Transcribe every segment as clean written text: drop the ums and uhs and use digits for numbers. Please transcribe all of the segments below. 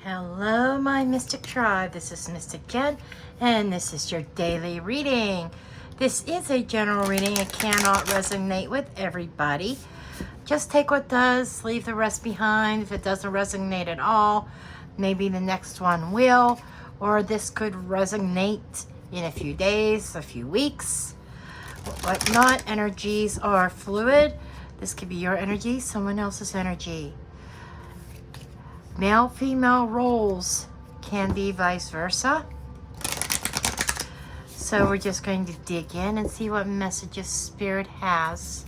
Hello, my Mystic Tribe. This is Mystic Jen, and this is your daily reading. This is a general reading. It cannot resonate with everybody. Just take what does, leave the rest behind. If it doesn't resonate at all, maybe the next one will, or this could resonate in a few days, a few weeks. Whatnot, energies are fluid. This could be your energy, someone else's energy. Male-female roles can be vice versa. So we're just going to dig in and see what messages Spirit has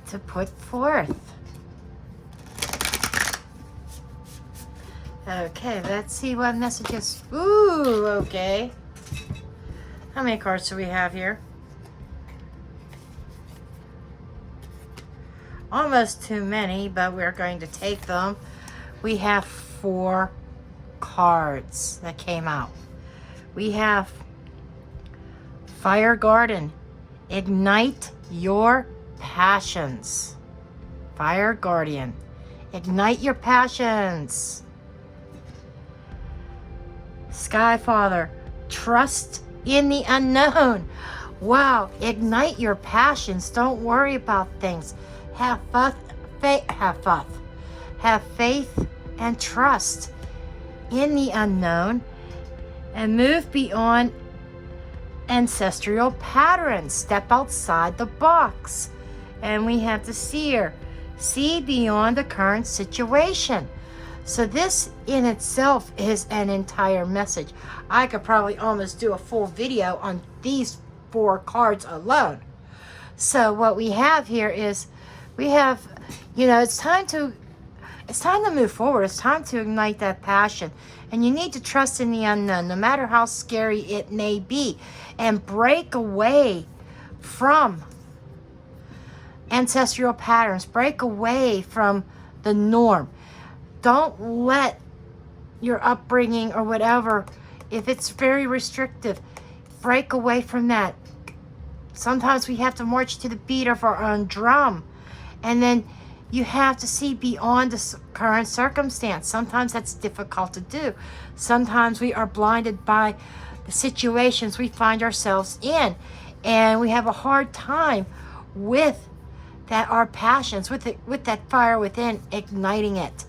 to put forth. Okay, let's see what messages. Ooh, okay. How many cards do we have here? Almost too many, but we're going to take them. We have 4 cards that came out. We have Fire Garden. Ignite your passions. Fire Guardian. Ignite your passions. Sky Father. Trust in the unknown. Wow. Ignite your passions. Don't worry about things. Have faith and trust in the unknown and move beyond ancestral patterns. Step outside the box. And we have the seer. See beyond the current situation. So this in itself is an entire message. I could probably almost do a full video on these 4 cards alone. So what we have here is we have, it's time to move forward. It's time to ignite that passion. And you need to trust in the unknown, no matter how scary it may be. And break away from ancestral patterns. Break away from the norm. Don't let your upbringing or whatever, if it's very restrictive, break away from that. Sometimes we have to march to the beat of our own drum. And then you have to see beyond the current circumstance. Sometimes that's difficult to do. Sometimes we are blinded by the situations we find ourselves in. And we have a hard time with that, our passions, with that fire within, igniting it.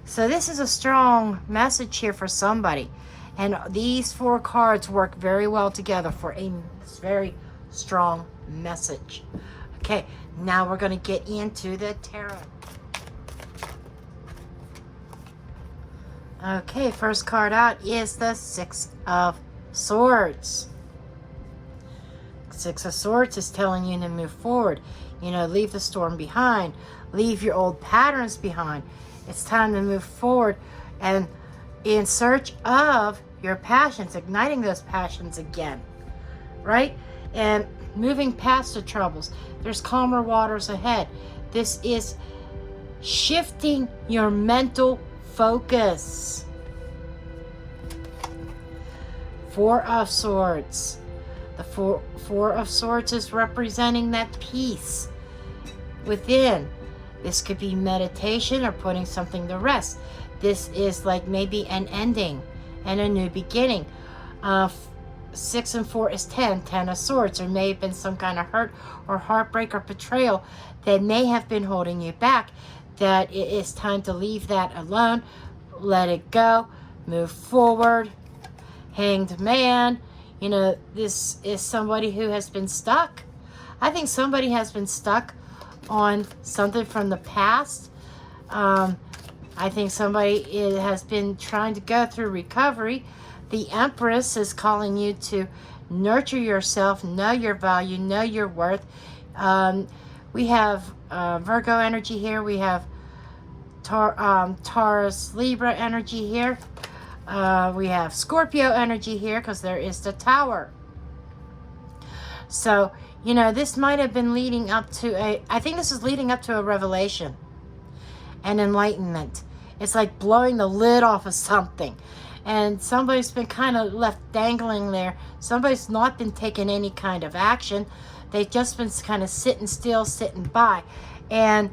So this is a strong message here for somebody. And these 4 cards work very well together for a very strong message. Okay, now we're going to get into the tarot. Okay, first card out is the 6 of Swords. 6 of Swords is telling you to move forward. Leave the storm behind. Leave your old patterns behind. It's time to move forward and in search of your passions, igniting those passions again, right? And moving past the troubles. There's calmer waters ahead. This is shifting your mental focus. 4 of Swords. The four of Swords is representing that peace within. This could be meditation or putting something to rest. This is like maybe an ending and a new beginning. 6 and 4 is 10. 10 of Swords. There may have been some kind of hurt or heartbreak or betrayal that may have been holding you back. That it is time to leave that alone. Let it go. Move forward. Hanged Man. This is somebody who has been stuck. I think somebody has been stuck on something from the past. I think somebody has been trying to go through recovery. The Empress is calling you to nurture yourself, know your value, know your worth. We have Virgo energy here. We have Taurus, Libra energy here. We have Scorpio energy here because there is the Tower. So, this might have been leading up to I think this is leading up to a revelation and enlightenment. It's like blowing the lid off of something. And somebody's been kind of left dangling there. Somebody's not been taking any kind of action. They've just been kind of sitting still, sitting by. And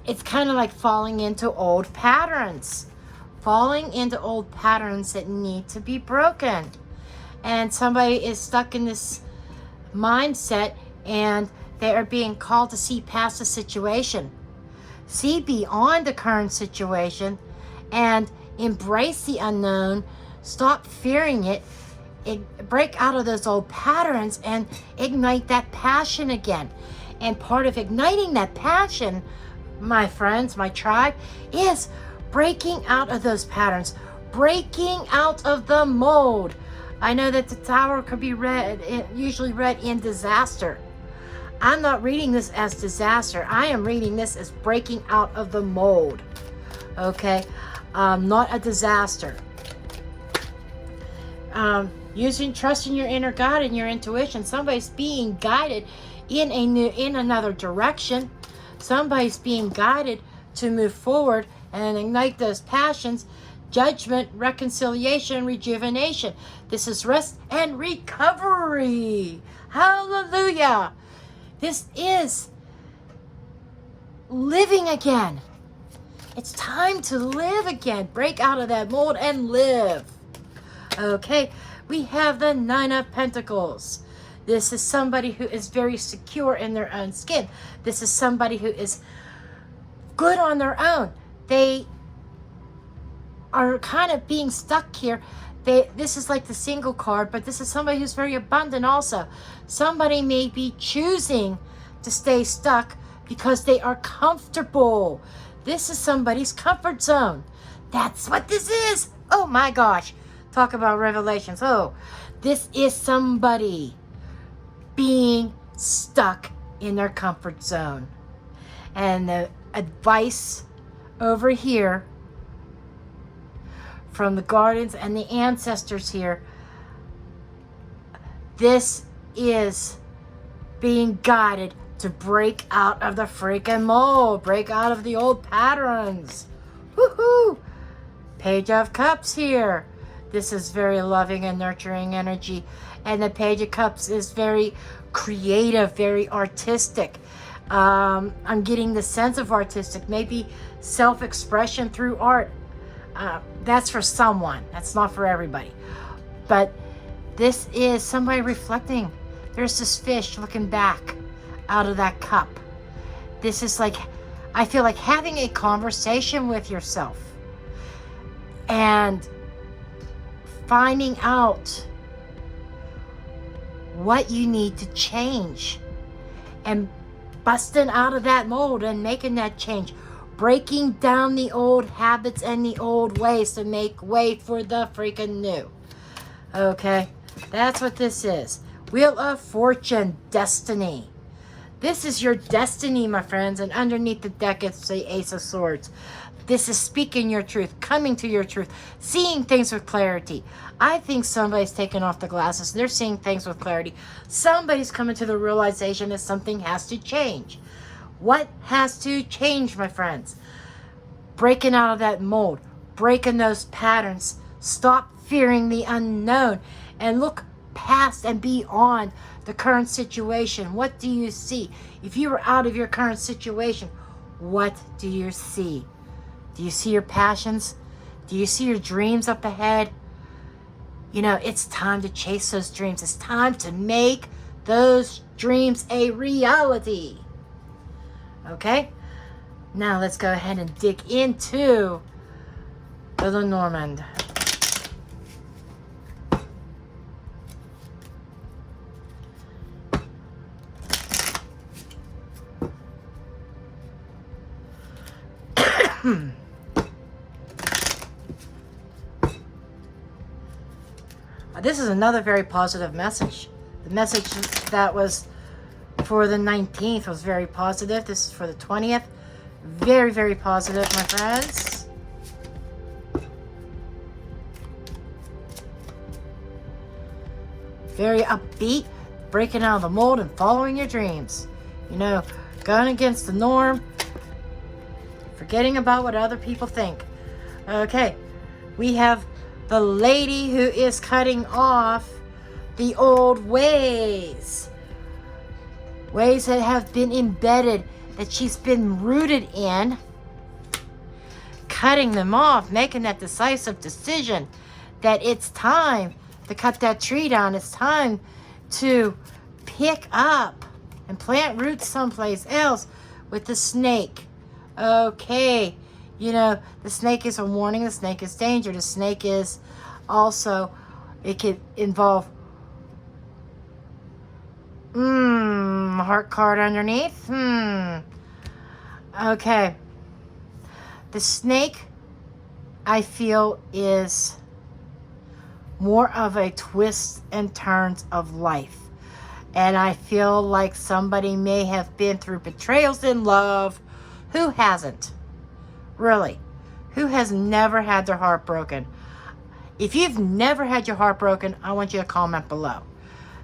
it's kind of like falling into old patterns. falling into old patterns that need to be broken. And somebody is stuck in this mindset and they are being called to see past the situation, see beyond the current situation, and embrace the unknown. Stop fearing it. Break out of those old patterns and ignite that passion again. And part of igniting that passion, my friends, my tribe, is breaking out of those patterns, breaking out of the mold. I know that the tower could be usually read in disaster. I'm not reading this as disaster. I am reading this as breaking out of the mold. Okay? Not a disaster. Trusting your inner God and your intuition. Somebody's being guided in another direction. Somebody's being guided to move forward and ignite those passions. Judgment, reconciliation, rejuvenation. This is rest and recovery. Hallelujah. This is living again. It's time to live again. Break out of that mold and live. Okay, we have the Nine of Pentacles. This is somebody who is very secure in their own skin. This is somebody who is good on their own. They are kind of being stuck here. This is like the single card, but this is somebody who's very abundant also. Somebody may be choosing to stay stuck because they are comfortable. This is somebody's comfort zone. That's what this is. Oh my gosh. Talk about revelations. Oh, this is somebody being stuck in their comfort zone. And the advice over here from the guardians and the ancestors here, this is being guided to break out of the freaking mold, break out of the old patterns. Woohoo! Page of Cups here. This is very loving and nurturing energy. And the Page of Cups is very creative, very artistic. I'm getting the sense of artistic, maybe self-expression through art. That's for someone. That's not for everybody. But this is somebody reflecting. There's this fish looking back out of that cup. This is like, I feel like having a conversation with yourself and finding out what you need to change and busting out of that mold and making that change. Breaking down the old habits and the old ways to make way for the freaking new. Okay, that's what this is. Wheel of Fortune, destiny. This is your destiny, my friends. And underneath the deck, it's the Ace of Swords. This is speaking your truth, coming to your truth, seeing things with clarity. I think somebody's taken off the glasses. They're seeing things with clarity. Somebody's coming to the realization that something has to change. What has to change, my friends? Breaking out of that mold, breaking those patterns. Stop fearing the unknown and look past and beyond the current situation. What do you see? If you were out of your current situation, what do you see? Do you see your passions? Do you see your dreams up ahead? You know, it's time to chase those dreams. It's time to make those dreams a reality. Okay? Now let's go ahead and dig into the LENORMAND. This is another very positive message. The message that was for the 19th was very positive. This is for the 20th. Very, very positive, my friends. Very upbeat, breaking out of the mold and following your dreams. You know, going against the norm, forgetting about what other people think. Okay, we have the lady who is cutting off the old ways. Ways that have been embedded, that she's been rooted in. cutting them off, making that decisive decision that it's time to cut that tree down. It's time to pick up and plant roots someplace else with the snake. Okay, you know, the snake is a warning. The snake is danger. The snake is also, it could involve heart card underneath. Okay. The snake, I feel, is more of a twists and turns of life. And I feel like somebody may have been through betrayals in love. Who hasn't? Really? Who has never had their heart broken? If you've never had your heart broken, I want you to comment below,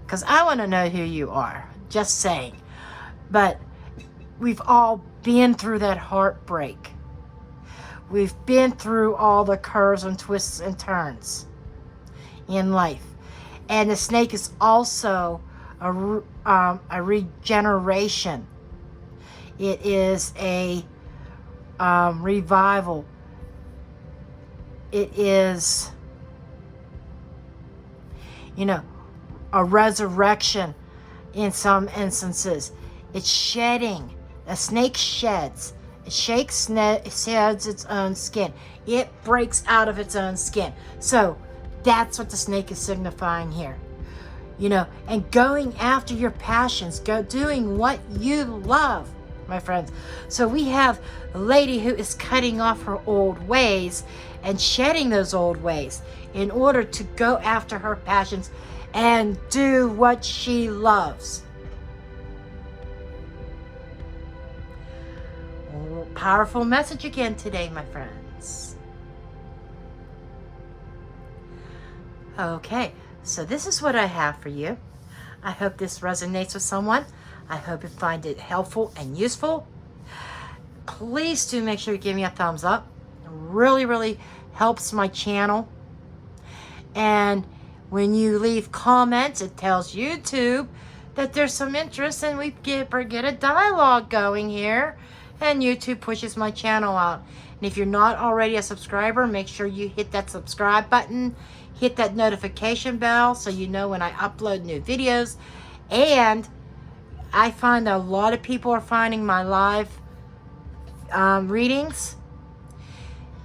because I want to know who you are. Just saying. But we've all been through that heartbreak. We've been through all the curves and twists and turns in life. And the snake is also a regeneration. It is a revival. It is, you know, a resurrection in some instances. It's shedding. A snake sheds. It sheds its own skin. It breaks out of its own skin. So that's what the snake is signifying here. You know, and going after your passions, doing what you love, my friends. So we have a lady who is cutting off her old ways and shedding those old ways in order to go after her passions and do what she loves. Powerful message again today, my friends. Okay, so this is what I have for you. I hope this resonates with someone. I hope you find it helpful and useful. Please do make sure you give me a thumbs up. It really, really helps my channel. And when you leave comments, it tells YouTube that there's some interest and we get a dialogue going here. And YouTube pushes my channel out. And if you're not already a subscriber, make sure you hit that subscribe button. Hit that notification bell so you know when I upload new videos. And I find a lot of people are finding my live readings.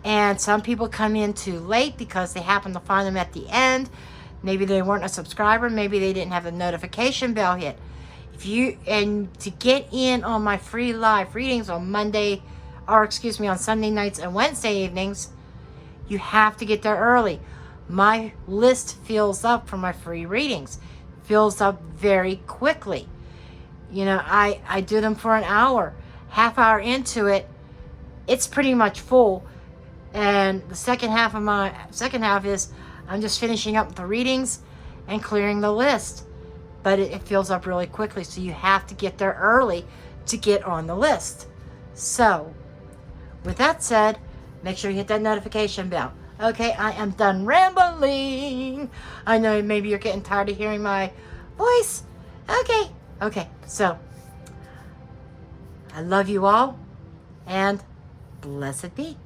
And some people come in too late because they happen to find them at the end. Maybe they weren't a subscriber. Maybe they didn't have the notification bell hit. And to get in on my free live readings on on Sunday nights and Wednesday evenings, you have to get there early. My list fills up for my free readings. Fills up very quickly. You know, I do them for an hour. Half hour into it, it's pretty much full. And the second half is I'm just finishing up the readings and clearing the list. But it fills up really quickly, so you have to get there early to get on the list. So, with that said, make sure you hit that notification bell. Okay, I am done rambling. I know maybe you're getting tired of hearing my voice. Okay, so, I love you all, and blessed be.